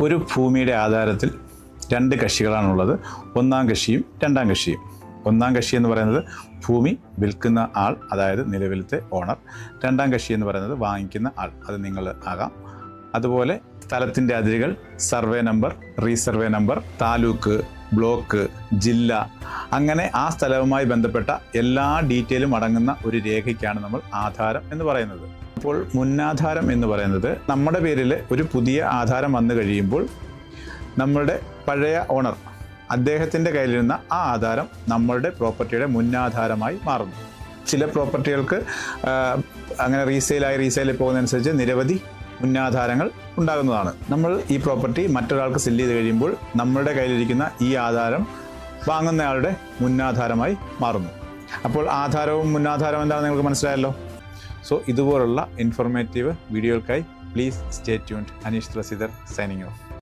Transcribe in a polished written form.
ഒരു ഭൂമിയുടെ ആധാരത്തിൽ രണ്ട് കക്ഷികളാണുള്ളത്. ഒന്നാം കക്ഷിയും രണ്ടാം കക്ഷിയും. ഒന്നാം കക്ഷി എന്ന് പറയുന്നത് ഭൂമി വിൽക്കുന്ന ആൾ, അതായത് നിലവിലത്തെ ഓണർ. രണ്ടാം കക്ഷി എന്ന് പറയുന്നത് വാങ്ങിക്കുന്ന ആൾ, അത് നിങ്ങൾ ആകാം. അതുപോലെ സ്ഥലത്തിൻ്റെ അതിരുകൾ, survey number, resurvey number, taluk, block, ജില്ല, അങ്ങനെ ആ സ്ഥലവുമായി ബന്ധപ്പെട്ട എല്ലാ ഡീറ്റെയിലും അടങ്ങുന്ന ഒരു രേഖയ്ക്കാണ് നമ്മൾ ആധാരം എന്ന് പറയുന്നത്. അപ്പോൾ മുന്നാധാരം എന്ന് പറയുന്നത് നമ്മുടെ പേരിൽ ഒരു പുതിയ ആധാരം വന്നു കഴിയുമ്പോൾ നമ്മളുടെ പഴയ ഓണർ അദ്ദേഹത്തിൻ്റെ കയ്യിലിരുന്ന ആ ആധാരം നമ്മളുടെ പ്രോപ്പർട്ടിയുടെ മുന്നാധാരമായി മാറുന്നു. ചില പ്രോപ്പർട്ടികൾക്ക് അങ്ങനെ റീസെയിലായി പോകുന്നതനുസരിച്ച് നിരവധി മുന്നാധാരങ്ങൾ ഉണ്ടാകുന്നതാണ്. നമ്മൾ ഈ പ്രോപ്പർട്ടി മറ്റൊരാൾക്ക് സെല്ല് ചെയ്ത് കഴിയുമ്പോൾ നമ്മളുടെ കയ്യിലിരിക്കുന്ന ഈ ആധാരം വാങ്ങുന്നയാളുടെ മുന്നാധാരമായി മാറുന്നു. അപ്പോൾ ആധാരവും മുന്നാധാരവും എന്താണെന്ന് നിങ്ങൾക്ക് മനസ്സിലായല്ലോ. സോ ഇതുപോലുള്ള ഇൻഫോർമേറ്റീവ് വീഡിയോകൾക്കായി പ്ലീസ് സ്റ്റേ ട്യൂൺഡ്. അനീഷ് റസീദർ സൈനിങ് ഓഫ്.